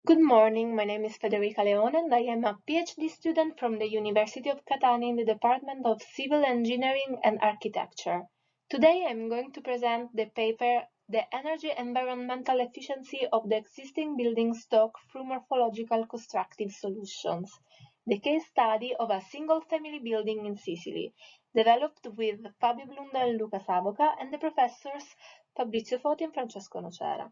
Good morning, my name is Federica Leone and I am a PhD student from the University of Catania in the Department of Civil Engineering and Architecture. Today I am going to present the paper The Energy Environmental Efficiency of the Existing Building Stock through Morphological-Constructive Solutions, the case study of a single-family building in Sicily, developed with Fabio Blundo and Luca Savoca and the professors Fabrizio Foti and Francesco Nocera.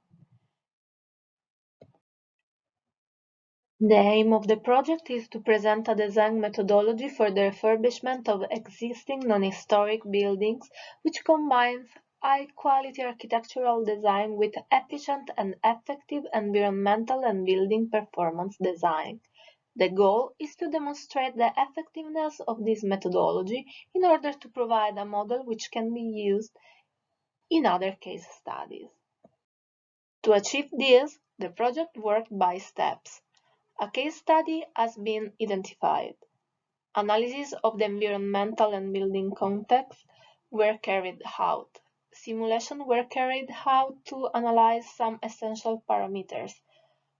The aim of the project is to present a design methodology for the refurbishment of existing non-historic buildings, which combines high-quality architectural design with efficient and effective environmental and building performance design. The goal is to demonstrate the effectiveness of this methodology in order to provide a model which can be used in other case studies. To achieve this, the project worked by steps. A case study has been identified. Analysis of the environmental and building context were carried out. Simulations were carried out to analyze some essential parameters.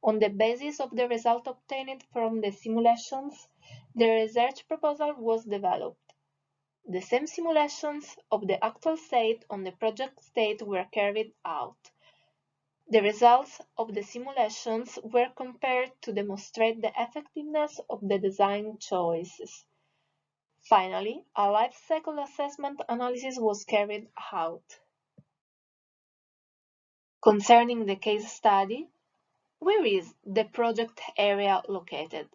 On the basis of the result obtained from the simulations, the research proposal was developed. The same simulations of the actual state on the project state were carried out. The results of the simulations were compared to demonstrate the effectiveness of the design choices. Finally, a life cycle assessment analysis was carried out. Concerning the case study, where is the project area located?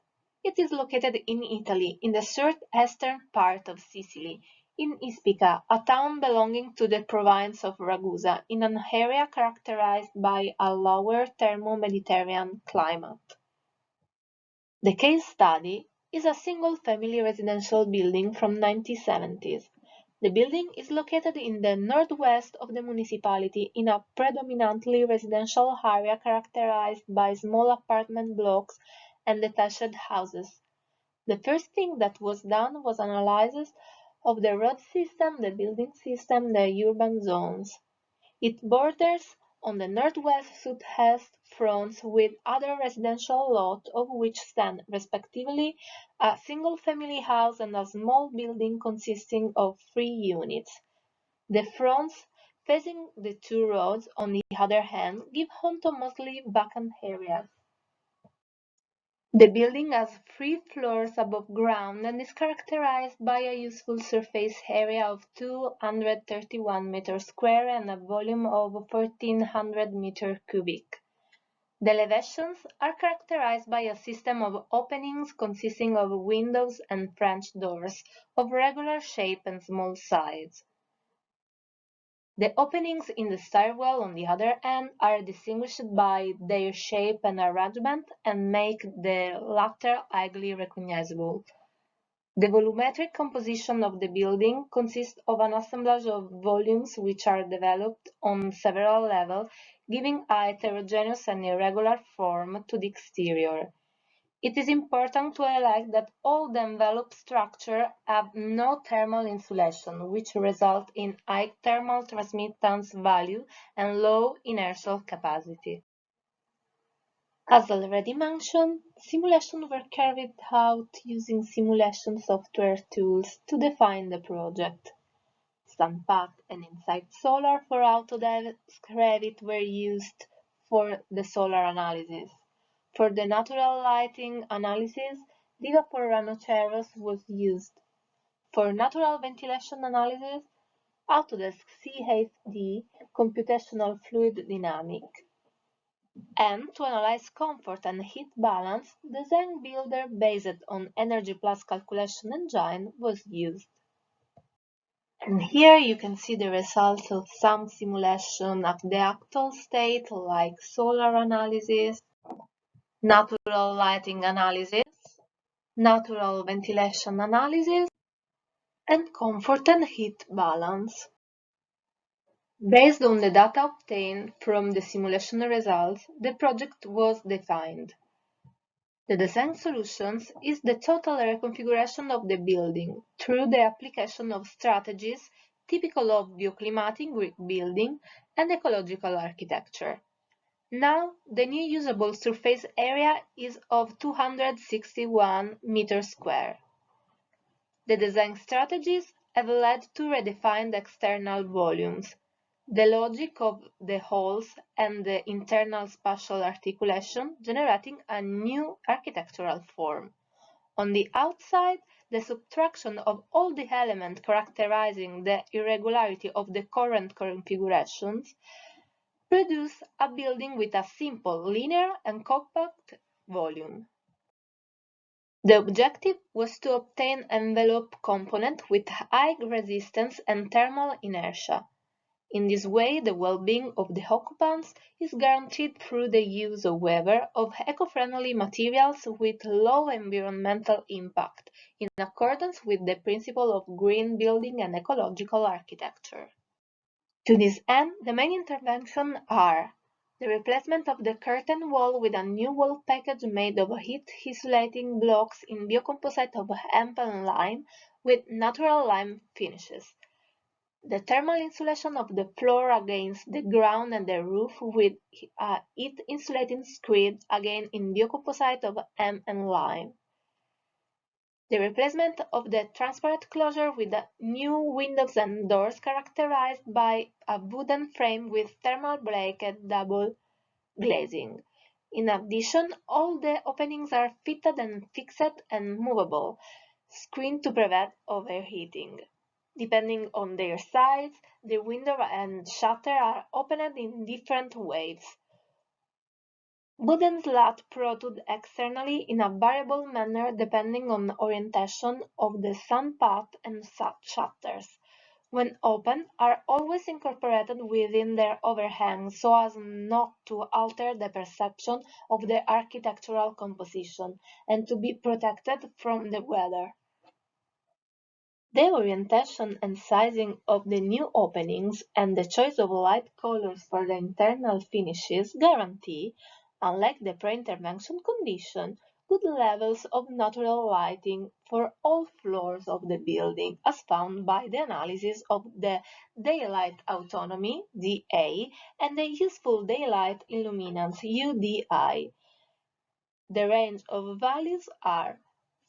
It is located in Italy, in the southeastern part of Sicily, in Ispica, a town belonging to the province of Ragusa, in an area characterized by a lower thermo-Mediterranean climate. The case study is a single-family residential building from 1970s. The building is located in the northwest of the municipality in a predominantly residential area characterized by small apartment blocks and detached houses. The first thing that was done was analysis of the road system, the building system, the urban zones. It borders on the northwest-southeast fronts with other residential lots of which stand, respectively, a single-family house and a small building consisting of 3 units. The fronts facing the two roads, on the other hand, give home to mostly vacant areas. The building has 3 floors above ground and is characterized by a useful surface area of 231 meters square and a volume of 1,400 meters cubic. The elevations are characterized by a system of openings consisting of windows and French doors of regular shape and small size. The openings in the stairwell, on the other hand, are distinguished by their shape and arrangement and make the latter highly recognizable. The volumetric composition of the building consists of an assemblage of volumes which are developed on several levels, giving a heterogeneous and irregular form to the exterior. It is important to highlight that all the envelope structures have no thermal insulation, which results in high thermal transmittance value and low inertial capacity. As already mentioned, simulations were carried out using simulation software tools to define the project. SunPath and Insight Solar for Autodesk Revit were used for the solar analysis. For the natural lighting analysis, DICAR Nocera was used. For natural ventilation analysis, Autodesk CFD Computational Fluid Dynamic. And to analyze comfort and heat balance, Design Builder based on Energy Plus calculation engine was used. And here you can see the results of some simulation of the actual state, like solar analysis, natural lighting analysis, natural ventilation analysis, and comfort and heat balance. Based on the data obtained from the simulation results, the project was defined. The design solutions is the total reconfiguration of the building through the application of strategies typical of bioclimatic building and ecological architecture. Now, the new usable surface area is of 261 meters square. The design strategies have led to redefined external volumes, the logic of the halls and the internal spatial articulation generating a new architectural form. On the outside, the subtraction of all the elements characterizing the irregularity of the current configurations produce a building with a simple, linear and compact volume. The objective was to obtain envelope component with high resistance and thermal inertia. In this way, the well-being of the occupants is guaranteed through the use of eco-friendly materials with low environmental impact, in accordance with the principle of green building and ecological architecture. To this end, the main interventions are the replacement of the curtain wall with a new wall package made of heat-insulating blocks in biocomposite of hemp and lime with natural lime finishes, the thermal insulation of the floor against the ground and the roof with a heat-insulating screed again in biocomposite of hemp and lime, the replacement of the transparent closure with new windows and doors characterized by a wooden frame with thermal bracket double glazing. In addition, all the openings are fitted and fixed and movable, screened to prevent overheating. Depending on their size, the window and shutter are opened in different ways. Wooden slats protrude externally in a variable manner depending on the orientation of the sun path and shutters. When open, are always incorporated within their overhang so as not to alter the perception of the architectural composition and to be protected from the weather. The orientation and sizing of the new openings and the choice of light colors for the internal finishes guarantee, unlike the pre-intervention condition, good levels of natural lighting for all floors of the building, as found by the analysis of the daylight autonomy (DA) and the useful daylight illuminance (UDI). The range of values are: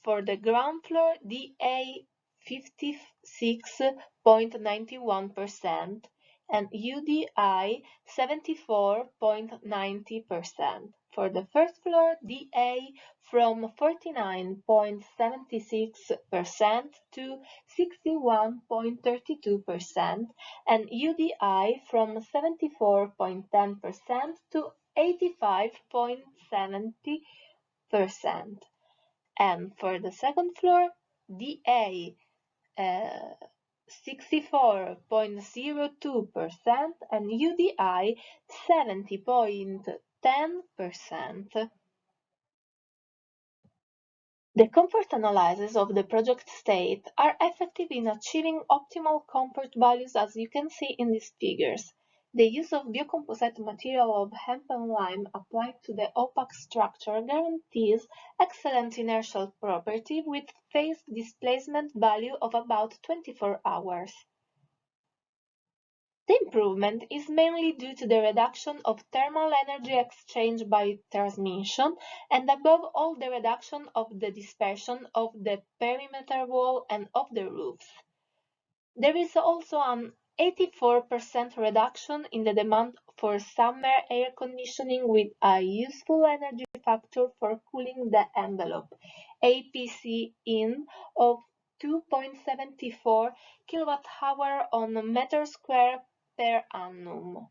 for the ground floor DA 56.91% and UDI 74.90%. For the first floor DA from 49.76% to 61.32% and UDI from 74.10% to 85.70%. And for the second floor, DA 64.02% and UDI 70.10%. The comfort analysis of the project state are effective in achieving optimal comfort values as you can see in these figures. The use of biocomposite material of hemp and lime applied to the opaque structure guarantees excellent inertial property with phase displacement value of about 24 hours. The improvement is mainly due to the reduction of thermal energy exchange by transmission and above all the reduction of the dispersion of the perimeter wall and of the roofs. There is also an 84% reduction in the demand for summer air conditioning with a useful energy factor for cooling the envelope, APC in, of 2.74 kWh on meter square per annum.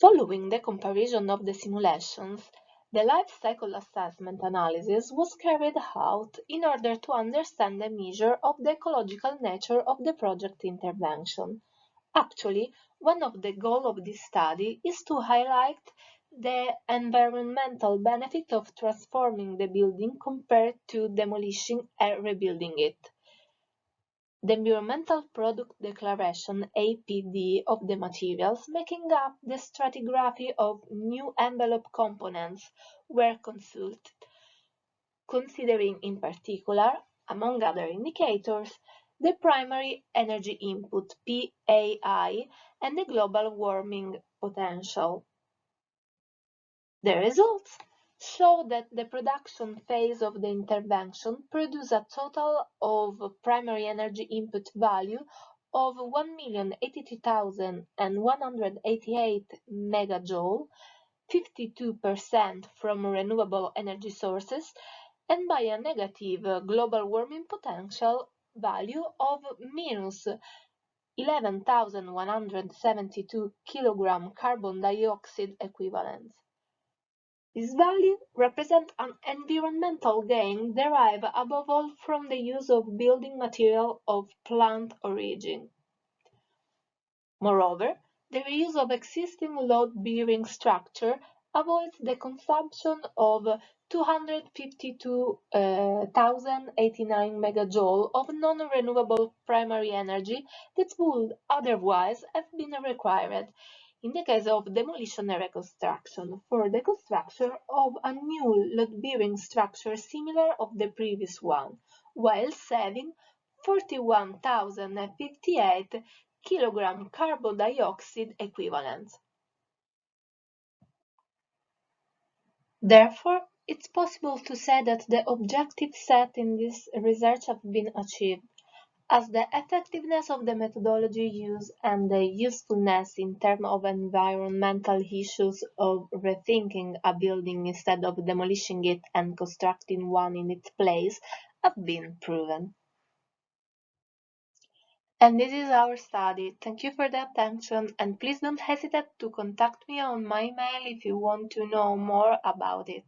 Following the comparison of the simulations, the life cycle assessment analysis was carried out in order to understand the measure of the ecological nature of the project intervention. Actually, one of the goals of this study is to highlight the environmental benefit of transforming the building compared to demolishing and rebuilding it. The environmental product declaration (APD) of the materials making up the stratigraphy of new envelope components were consulted, considering in particular, among other indicators, the primary energy input (PAI) and the global warming potential The results show that the production phase of the intervention produced a total of primary energy input value of 1,082,188 megajoule, 52% from renewable energy sources, and by a negative global warming potential value of minus 11,172 kilogram carbon dioxide equivalent. This value represents an environmental gain derived above all from the use of building material of plant origin. Moreover, the reuse of existing load-bearing structure avoids the consumption of 252,089 megajoule of non-renewable primary energy that would otherwise have been required in the case of demolition and reconstruction for the construction of a new load-bearing structure similar of the previous one, while saving 41,058 kilogram carbon dioxide equivalent. Therefore, it's possible to say that the objectives set in this research have been achieved, as the effectiveness of the methodology used and the usefulness in terms of environmental issues of rethinking a building instead of demolishing it and constructing one in its place have been proven. And this is our study. Thank you for the attention, and please don't hesitate to contact me on my email if you want to know more about it.